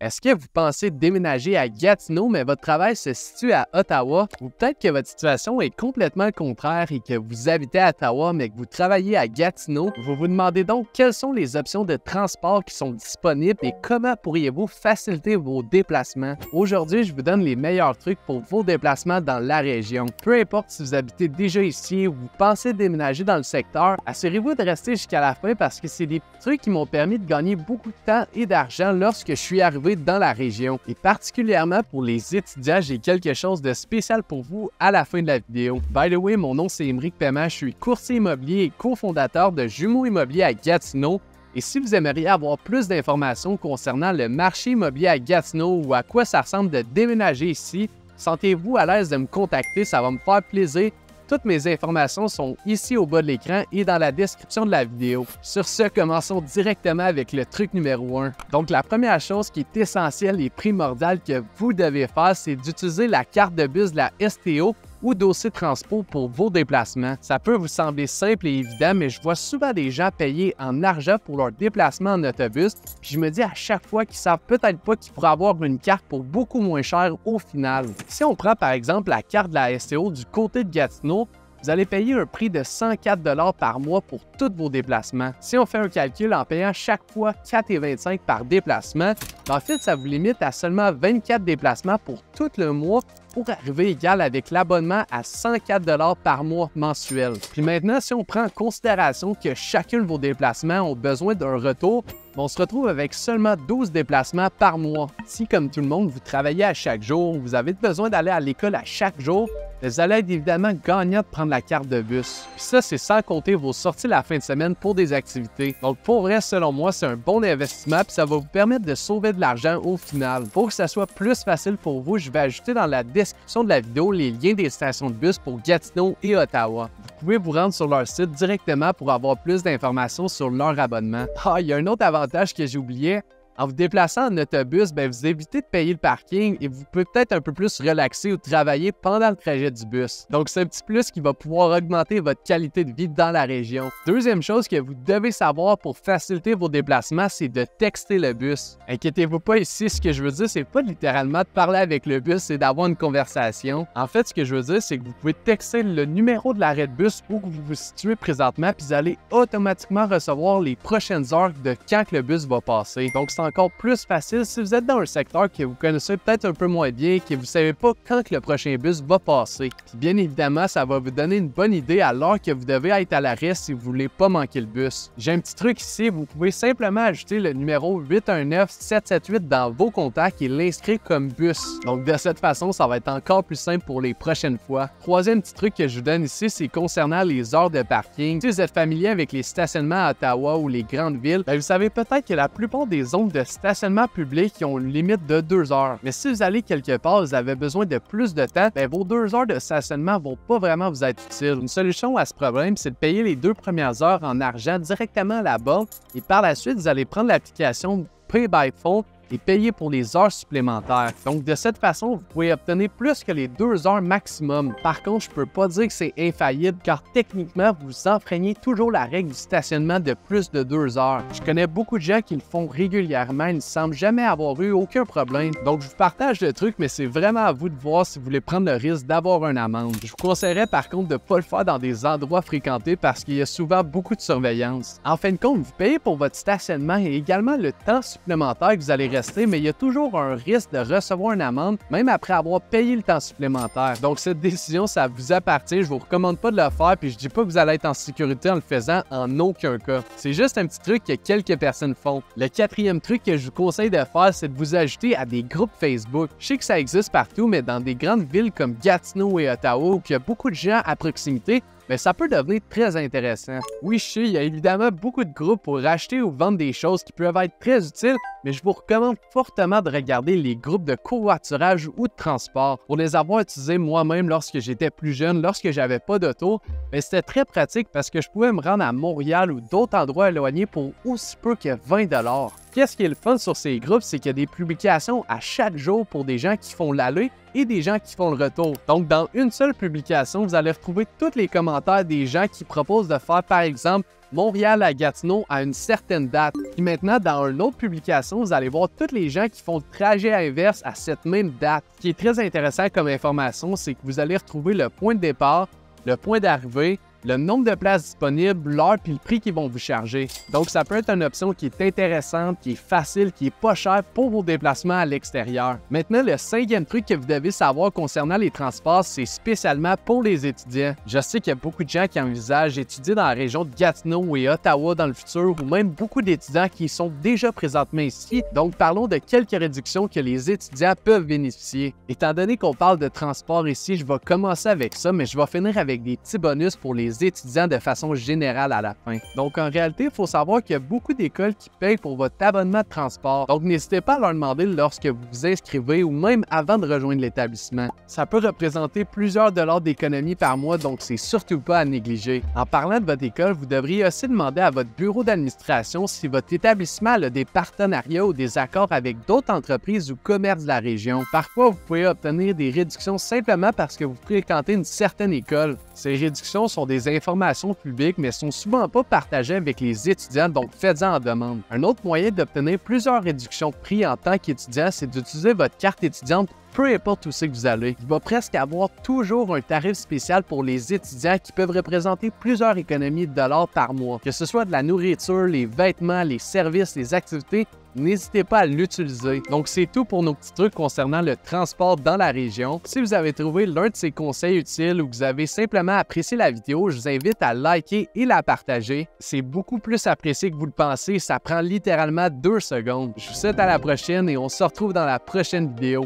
Est-ce que vous pensez déménager à Gatineau, mais votre travail se situe à Ottawa? Ou peut-être que votre situation est complètement le contraire et que vous habitez à Ottawa, mais que vous travaillez à Gatineau? Vous vous demandez donc quelles sont les options de transport qui sont disponibles et comment pourriez-vous faciliter vos déplacements? Aujourd'hui, je vous donne les meilleurs trucs pour vos déplacements dans la région. Peu importe si vous habitez déjà ici ou vous pensez déménager dans le secteur, assurez-vous de rester jusqu'à la fin parce que c'est des trucs qui m'ont permis de gagner beaucoup de temps et d'argent lorsque je suis arrivé dans la région. Et particulièrement pour les étudiants, j'ai quelque chose de spécial pour vous à la fin de la vidéo. By the way, mon nom c'est Émeric Paiement, je suis courtier immobilier et cofondateur de Jumeaux Immobilier à Gatineau. Et si vous aimeriez avoir plus d'informations concernant le marché immobilier à Gatineau ou à quoi ça ressemble de déménager ici, sentez-vous à l'aise de me contacter, ça va me faire plaisir. Toutes mes informations sont ici au bas de l'écran et dans la description de la vidéo. Sur ce, commençons directement avec le truc numéro 1. Donc la première chose qui est essentielle et primordiale que vous devez faire, c'est d'utiliser la carte de bus de la STO ou dossier de transport pour vos déplacements. Ça peut vous sembler simple et évident, mais je vois souvent des gens payer en argent pour leur déplacement en autobus, puis je me dis à chaque fois qu'ils savent peut-être pas qu'ils pourraient avoir une carte pour beaucoup moins cher au final. Si on prend par exemple la carte de la STO du côté de Gatineau, vous allez payer un prix de 104 $ par mois pour tous vos déplacements. Si on fait un calcul en payant chaque fois 4,25 $ par déplacement, en fait, ça vous limite à seulement 24 déplacements pour tout le mois pour arriver égal avec l'abonnement à 104 $ par mois mensuel. Puis maintenant, si on prend en considération que chacun de vos déplacements ont besoin d'un retour, on se retrouve avec seulement 12 déplacements par mois. Si, comme tout le monde, vous travaillez à chaque jour, vous avez besoin d'aller à l'école à chaque jour, vous allez être évidemment gagnant de prendre la carte de bus. Puis ça, c'est sans compter vos sorties la fin de semaine pour des activités. Donc pour vrai, selon moi, c'est un bon investissement puis ça va vous permettre de sauver de l'argent au final. Pour que ça soit plus facile pour vous, je vais ajouter dans la description de la vidéo les liens des stations de bus pour Gatineau et Ottawa. Vous pouvez vous rendre sur leur site directement pour avoir plus d'informations sur leur abonnement. Il y a un autre avantage que j'ai oublié. En vous déplaçant en autobus, vous évitez de payer le parking et vous pouvez peut-être un peu plus relaxer ou travailler pendant le trajet du bus. Donc, c'est un petit plus qui va pouvoir augmenter votre qualité de vie dans la région. Deuxième chose que vous devez savoir pour faciliter vos déplacements, c'est de texter le bus. Inquiétez-vous pas ici, ce que je veux dire, c'est pas littéralement de parler avec le bus, c'est d'avoir une conversation. En fait, ce que je veux dire, c'est que vous pouvez texter le numéro de l'arrêt de bus où vous vous situez présentement, puis vous allez automatiquement recevoir les prochaines heures de quand que le bus va passer. Donc, c'est encore plus facile si vous êtes dans un secteur que vous connaissez peut-être un peu moins bien, que vous ne savez pas quand que le prochain bus va passer. Puis bien évidemment, ça va vous donner une bonne idée à l'heure que vous devez être à l'arrêt si vous ne voulez pas manquer le bus. J'ai un petit truc ici, vous pouvez simplement ajouter le numéro 819-778 dans vos contacts et l'inscrire comme bus. Donc de cette façon, ça va être encore plus simple pour les prochaines fois. Troisième petit truc que je vous donne ici, c'est concernant les heures de parking. Si vous êtes familier avec les stationnements à Ottawa ou les grandes villes, vous savez peut-être que la plupart des zones de stationnement public qui ont une limite de 2 heures. Mais si vous allez quelque part, vous avez besoin de plus de temps, vos 2 heures de stationnement vont pas vraiment vous être utiles. Une solution à ce problème, c'est de payer les 2 premières heures en argent directement à la banque et par la suite, vous allez prendre l'application Pay by Phone et payer pour les heures supplémentaires. Donc, de cette façon, vous pouvez obtenir plus que les 2 heures maximum. Par contre, je peux pas dire que c'est infaillible car techniquement, vous enfreignez toujours la règle du stationnement de plus de 2 heures. Je connais beaucoup de gens qui le font régulièrement, ils ne semblent jamais avoir eu aucun problème. Donc, je vous partage le truc, mais c'est vraiment à vous de voir si vous voulez prendre le risque d'avoir une amende. Je vous conseillerais par contre de ne pas le faire dans des endroits fréquentés parce qu'il y a souvent beaucoup de surveillance. En fin de compte, vous payez pour votre stationnement et également le temps supplémentaire que vous allez rester, mais il y a toujours un risque de recevoir une amende, même après avoir payé le temps supplémentaire. Donc cette décision, ça vous appartient, je vous recommande pas de le faire, puis je dis pas que vous allez être en sécurité en le faisant en aucun cas. C'est juste un petit truc que quelques personnes font. Le quatrième truc que je vous conseille de faire, c'est de vous ajouter à des groupes Facebook. Je sais que ça existe partout, mais dans des grandes villes comme Gatineau et Ottawa, où il y a beaucoup de gens à proximité, mais ça peut devenir très intéressant. Oui, je sais, il y a évidemment beaucoup de groupes pour acheter ou vendre des choses qui peuvent être très utiles, mais je vous recommande fortement de regarder les groupes de covoiturage ou de transport. Pour les avoir utilisés moi-même lorsque j'étais plus jeune, lorsque j'avais pas d'auto, mais c'était très pratique parce que je pouvais me rendre à Montréal ou d'autres endroits éloignés pour aussi peu que 20 $. Qu'est-ce qui est le fun sur ces groupes, c'est qu'il y a des publications à chaque jour pour des gens qui font l'aller et des gens qui font le retour. Donc, dans une seule publication, vous allez retrouver tous les commentaires des gens qui proposent de faire, par exemple, Montréal à Gatineau à une certaine date. Puis maintenant, dans une autre publication, vous allez voir tous les gens qui font le trajet inverse à cette même date. Ce qui est très intéressant comme information, c'est que vous allez retrouver le point de départ, le point d'arrivée, le nombre de places disponibles, l'heure puis le prix qu'ils vont vous charger. Donc, ça peut être une option qui est intéressante, qui est facile, qui est pas chère pour vos déplacements à l'extérieur. Maintenant, le cinquième truc que vous devez savoir concernant les transports, c'est spécialement pour les étudiants. Je sais qu'il y a beaucoup de gens qui envisagent d'étudier dans la région de Gatineau et Ottawa dans le futur, ou même beaucoup d'étudiants qui sont déjà présentement ici. Donc, parlons de quelques réductions que les étudiants peuvent bénéficier. Étant donné qu'on parle de transport ici, je vais commencer avec ça, mais je vais finir avec des petits bonus pour les étudiants de façon générale à la fin. Donc, en réalité, il faut savoir qu'il y a beaucoup d'écoles qui payent pour votre abonnement de transport. Donc, n'hésitez pas à leur demander lorsque vous vous inscrivez ou même avant de rejoindre l'établissement. Ça peut représenter plusieurs dollars d'économie par mois, donc c'est surtout pas à négliger. En parlant de votre école, vous devriez aussi demander à votre bureau d'administration si votre établissement a des partenariats ou des accords avec d'autres entreprises ou commerces de la région. Parfois, vous pouvez obtenir des réductions simplement parce que vous fréquentez une certaine école. Ces réductions sont des informations publiques, mais sont souvent pas partagées avec les étudiants, donc faites-en en demande. Un autre moyen d'obtenir plusieurs réductions de prix en tant qu'étudiant, c'est d'utiliser votre carte étudiante peu importe où c'est que vous allez. Il va presque avoir toujours un tarif spécial pour les étudiants qui peuvent représenter plusieurs économies de dollars par mois. Que ce soit de la nourriture, les vêtements, les services, les activités, n'hésitez pas à l'utiliser. Donc, c'est tout pour nos petits trucs concernant le transport dans la région. Si vous avez trouvé l'un de ces conseils utiles ou que vous avez simplement apprécié la vidéo, je vous invite à liker et la partager. C'est beaucoup plus apprécié que vous le pensez. Ça prend littéralement 2 secondes. Je vous souhaite à la prochaine et on se retrouve dans la prochaine vidéo.